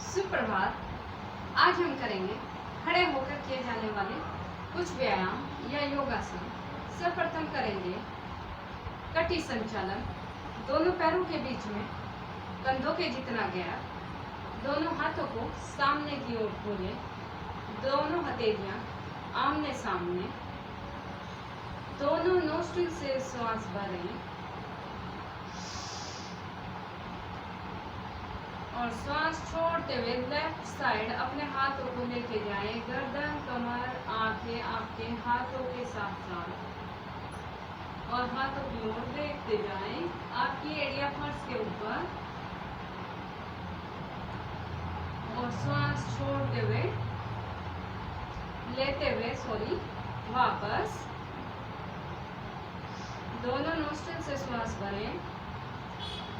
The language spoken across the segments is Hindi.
सुप्रभात। आज हम करेंगे खड़े होकर किए जाने वाले कुछ व्यायाम या योगासन। सर्वप्रथम करेंगे कटी संचालन। दोनों पैरों के बीच में कंधों के जितना गैप, दोनों हाथों को सामने की ओर खोलें, दोनों हथेलियां आमने सामने, दोनों नोस्ट्रिल से श्वास भरें और श्वास छोड़ते हुए लेफ्ट साइड अपने हाथों को लेके जाएं। गर्दन, कमर, आंखें आपके हाथों के साथ साथ और हाथों की ओर देखते जाएं। आपकी एड़ियां फर्श के ऊपर और श्वास छोड़ते हुए लेते हुए वापस। दोनों नोस्ट्रिल से श्वास भरें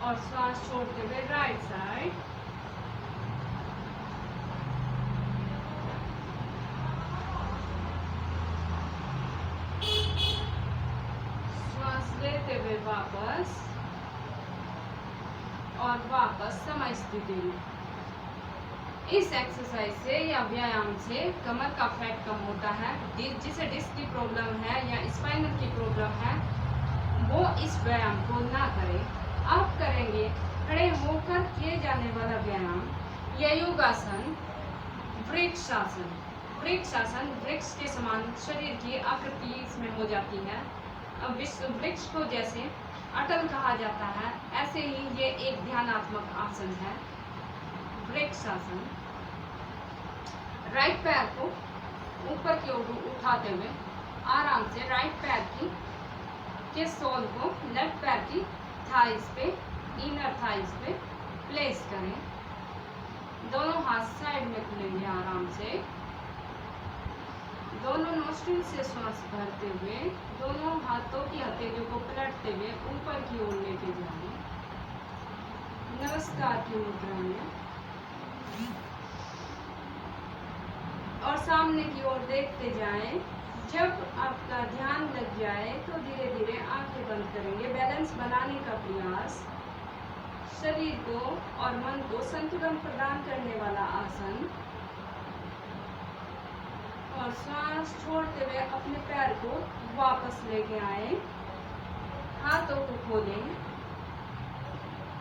और श्वास छोड़ते हुए राइट साइड। श्वास लेते हुए वापस और वापस समय स्थिति में। इस एक्सरसाइज से या व्यायाम से कमर का फैट कम होता है। जिसे डिस्क की प्रॉब्लम है या स्पाइनल की प्रॉब्लम है वो इस व्यायाम को ना करें। आप करेंगे खड़े होकर किए जाने वाला व्यायाम या योगासन वृक्षासन। वृक्षासन वृक्ष के समान शरीर की आकृति इसमें हो जाती है। अब वृक्ष को जैसे अटल कहा जाता है ऐसे ही ये एक ध्यानात्मक आसन है वृक्षासन। राइट पैर को ऊपर की ओर उठाते हुए आराम से राइट पैर के सोल को लेफ्ट पैर की थाइस पे, इनर थाइस पे प्लेस करें। दोनों हाथ साइड में खुलेंगे आराम से। दोनों नोस्ट्रिल से श्वास भरते हुए दोनों हाथों की हथेलियों को पलटते हुए ऊपर की ओर लेके जाएं। नमस्कार की मुद्रा में और सामने की ओर देखते जाएं। जब आपका ध्यान लग जाए तो धीरे धीरे आंखें बंद करेंगे। बैलेंस बनाने का प्रयास, शरीर को और मन को संतुलन प्रदान करने वाला आसन। और श्वास छोड़ते हुए अपने पैर को वापस लेके आए। हाथों को खोलें,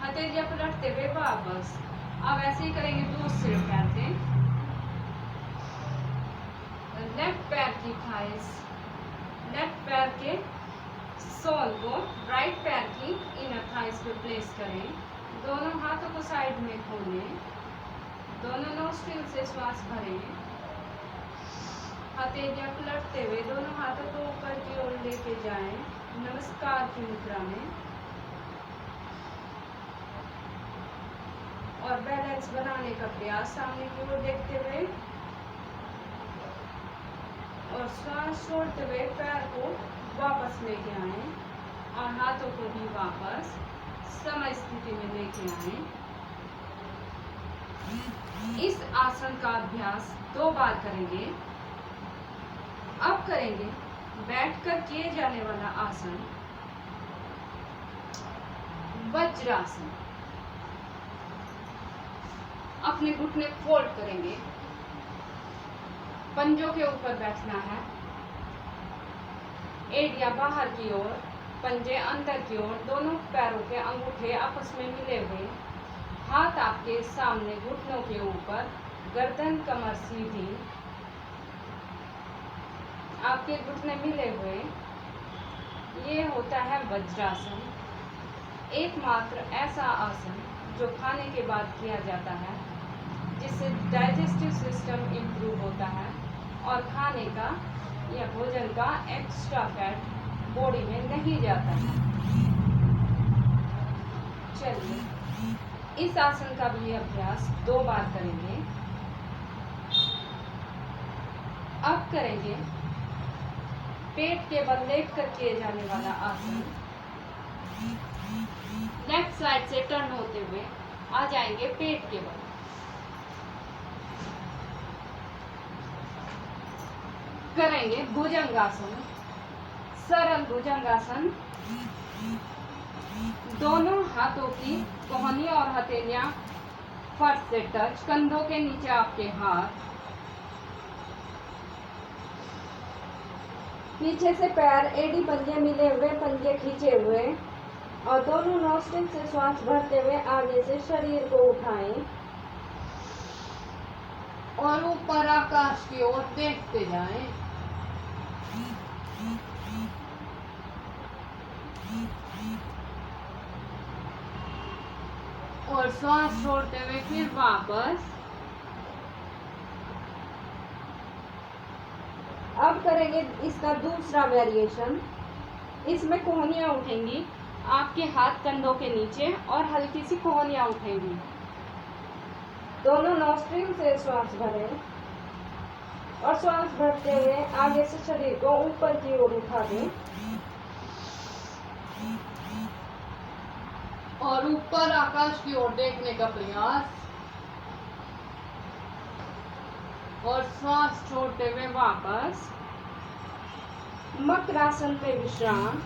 हथेलियां पलटते हुए वापस। अब ऐसे ही करेंगे दूसरे पैर से। लेफ्ट पैर की थाइस, लेफ्ट पैर के सोल को राइट पैर की इनर थाइस पे प्लेस करें। दोनों हाथों को साइड में खोलें। दोनों नोस्ट्रिल से श्वास भरें। हथेलियां पलटते हुए दोनों हाथों को ऊपर की ओर लेके जाएं। नमस्कार की मुद्रा में और बैलेंस बनाने का प्रयास, सामने की ओर देखते हुए और श्वास छोड़ते हुए पैर को वापस लेके आए और हाथों को भी वापस समय स्थिति में लेके आए। इस आसन का अभ्यास 2 बार करेंगे। अब करेंगे बैठकर किए जाने वाला आसन वज्रासन। अपने घुटने फोल्ड करेंगे, पंजों के ऊपर बैठना है। एड़ियां बाहर की ओर, पंजे अंदर की ओर, दोनों पैरों के अंगूठे आपस में मिले हुए, हाथ आपके सामने घुटनों के ऊपर, गर्दन कमर सीधी, आपके घुटने मिले हुए। ये होता है वज्रासन। एकमात्र ऐसा आसन जो खाने के बाद किया जाता है जिससे डाइजेस्टिव सिस्टम इम्प्रूव होता है और खाने का या भोजन का एक्स्ट्रा फैट बॉडी में नहीं जाता है। चलिए इस आसन का भी अभ्यास 2 बार करेंगे। अब करेंगे पेट के बल लेट कर किए जाने वाला आसन। लेफ्ट साइड से टर्न होते हुए आ जाएंगे पेट के बल। करेंगे भुजंगासन, सरल भुजंगासन। दोनों हाथों की कोहनी और हथेलियां फर्श से टच, कंधों के नीचे आपके हाथ, पीछे से पैर, एड़ी पंजे मिले हुए, पंजे खींचे हुए, और दोनों नोस्ट्रिल से श्वास भरते हुए आगे से शरीर को उठाएं और ऊपर आकाश की ओर देखते जाएं। और श्वास छोड़ते हुए फिर वापस। अब करेंगे इसका दूसरा वेरिएशन। इसमें कोहनियाँ उठेंगी, आपके हाथ कंधों के नीचे और हल्की सी कोहनियाँ उठेंगी। दोनों नोस्ट्रिल से श्वास भरें और श्वास भरते हुए आगे से शरीर को ऊपर की ओर उठा दें और ऊपर आकाश की ओर देखने का प्रयास। और श्वास छोड़ते हुए वापस। मकरासन पे विश्राम।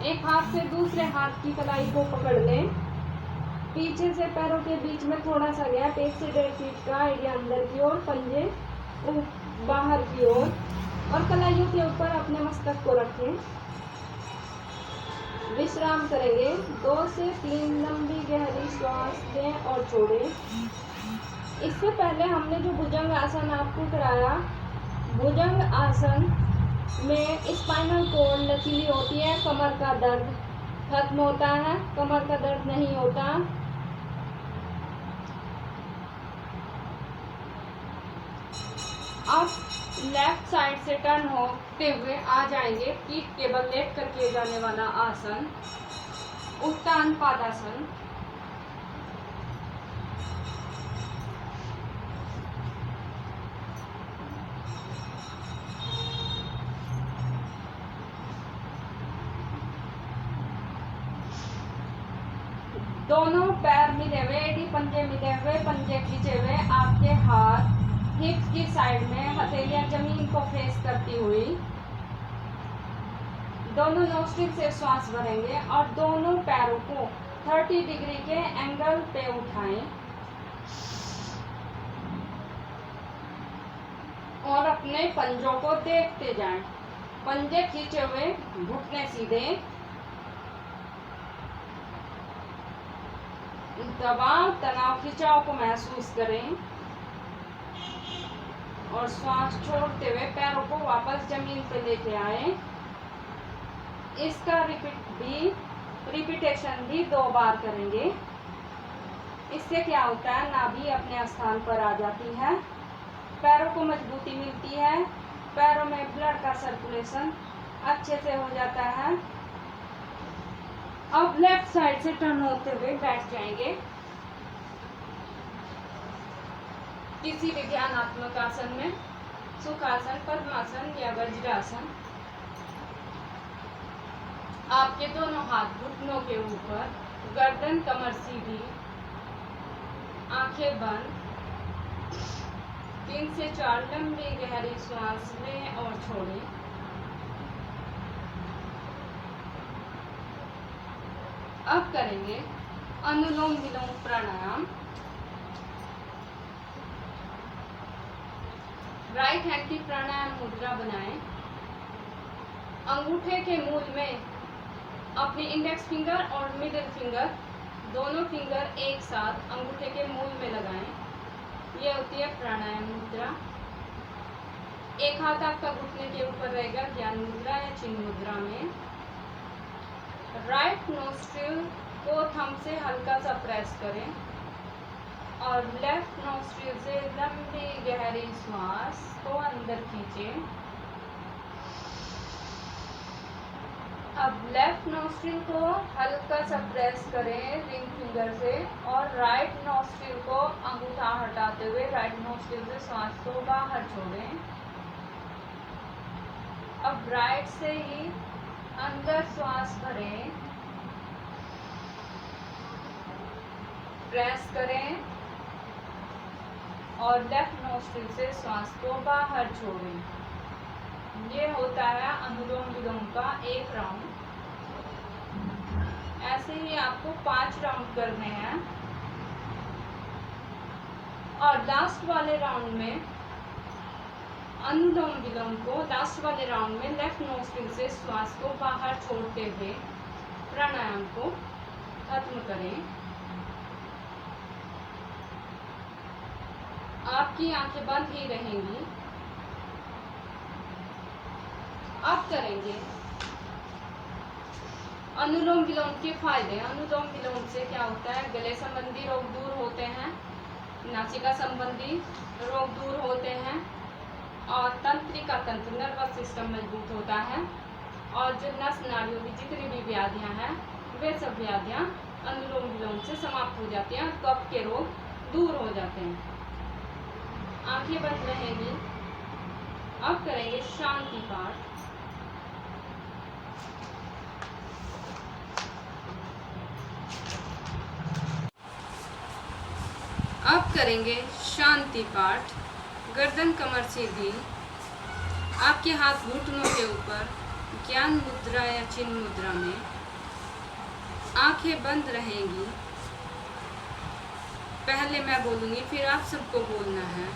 एक हाथ से दूसरे हाथ की कलाई को पकड़ लें। पीछे से पैरों के बीच में थोड़ा सा गैप, 1 से 1.5 फीट का, एरिया अंदर की ओर, पंजे बाहर की ओर, और कलाइयों के ऊपर अपने मस्तक को रखें। विश्राम करेंगे। 2 से 3 लंबी गहरी श्वास लें और छोड़ें। इससे पहले हमने जो भुजंग आसन आपको कराया, भुजंग आसन में स्पाइनल कॉर्ड लचीली होती है, कमर का दर्द खत्म होता है, कमर का दर्द नहीं होता। अब लेफ्ट साइड से टर्न होते हुए आ जाएंगे पीठ के बल लेट कर किए जाने वाला आसन, उत्तान पादासन। दोनों पैर मिले हुए, एडी पंजे मिले हुए, पंजे खींचे हुए, आपके हाथ हिप्स की साइड में, हथेलियां जमीन को फेस करती हुई। दोनों नोस्ट्रिल से श्वास भरेंगे और दोनों पैरों को 30 डिग्री के एंगल पे उठाएं और अपने पंजों को देखते जाएं। पंजे खींचे हुए, घुटने सीधे, दबाव तनाव खिंचाव को महसूस करें और श्वास छोड़ते हुए पैरों को वापस जमीन पे लेके आए। इसका रिपीटेशन भी 2 बार करेंगे। इससे क्या होता है, नाभि अपने स्थान पर आ जाती है, पैरों को मजबूती मिलती है, पैरों में ब्लड का सर्कुलेशन अच्छे से हो जाता है। अब लेफ्ट साइड से टर्न होते हुए बैठ जाएंगे किसी भी ध्यानात्मक आसन में, सुखासन, पद्मासन या वज्रासन। आपके दोनों हाथ घुटनों के ऊपर, गर्दन कमर सीधी, आंखें बंद। 3 से 4 लंबी गहरी श्वास लें और छोड़ें। अब करेंगे अनुलोम विलोम प्राणायाम। राइट हैंड की प्राणायाम मुद्रा बनाएं। अंगूठे के मूल में अपनी इंडेक्स फिंगर और मिडिल फिंगर, दोनों फिंगर एक साथ अंगूठे के मूल में लगाएं। यह होती है प्राणायाम मुद्रा। एक हाथ आपका घुटने के ऊपर रहेगा ज्ञान मुद्रा या चिन्ह मुद्रा में। राइट नोस्ट्रिल को थंब से हल्का सा प्रेस करें और लेफ्ट नोस्ट्रिल से लंबी गहरी श्वास को अंदर खींचें। अब लेफ्ट नोस्ट्रिल को हल्का सा प्रेस करें रिंग फिंगर से और राइट नोस्ट्रिल को अंगूठा हटाते हुए राइट नोस्ट्रिल से श्वास को बाहर छोड़ें। अब राइट से ही अंदर श्वास भरें, प्रेस करें और लेफ्ट नोस्ट्रिल से श्वास को बाहर छोड़ें। ये होता है अनुलोम विलोम का 1 राउंड। ऐसे ही आपको 5 राउंड करने हैं। और लास्ट वाले राउंड में अनुलोम विलोम को लास्ट वाले राउंड में लेफ्ट नोस्ट्रिल से श्वास को बाहर छोड़ते हुए प्राणायाम को खत्म करें। आपकी आंखें बंद ही रहेंगी। अब करेंगे अनुलोम विलोम के फायदे। अनुलोम विलोम से क्या होता है? गले संबंधी रोग दूर होते हैं, नासिका संबंधी रोग दूर होते हैं और तंत्रिका तंत्र नर्वस सिस्टम मजबूत होता है और जो नस नाड़ियों की जितनी भी व्याधियां हैं वे सब व्याधियां अनुलोम विलोम से समाप्त हो जाती हैं। कफ के रोग दूर हो जाते हैं। आंखें बंद रहेंगी। अब करेंगे शांति पाठ। अब करेंगे शांति पाठ। गर्दन कमर सीधी, आपके हाथ घुटनों के ऊपर, ज्ञान मुद्रा या चिन्ह मुद्रा में, आंखें बंद रहेंगी। पहले मैं बोलूँगी फिर आप सबको बोलना है।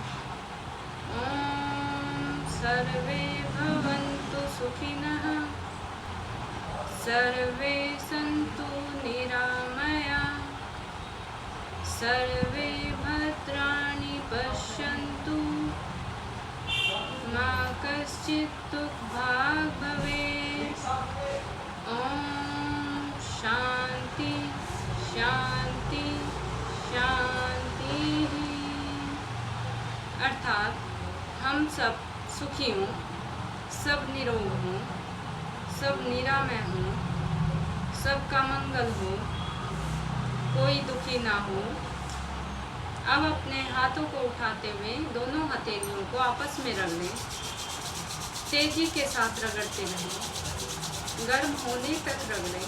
ओम सर्वे भवन्तु सुखिनः, सर्वे सन्तु निरामया, सर्वे भद्राणि पश्यन्तु, मा कश्चित् दुःखभाग् भवेत्। ओम शांति शांति शांति। अर्थात हम सब सुखी हों, सब निरोग हों, सब निरामय हों, सबका मंगल हो, कोई दुखी ना हो। अब अपने हाथों को उठाते हुए दोनों हथेलियों को आपस में रगड़ लें। तेजी के साथ रगड़ते रहें, गर्म होने तक रगड़ें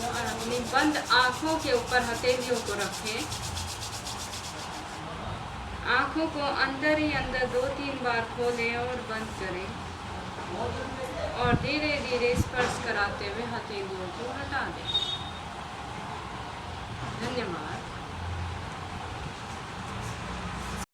और अपनी बंद आँखों के ऊपर हथेलियों को रखें। आँखों को अंदर ही अंदर 2-3 बार खोलें और बंद करें और धीरे धीरे स्पर्श कराते हुए हथेलियों को हटा दें। धन्यवाद।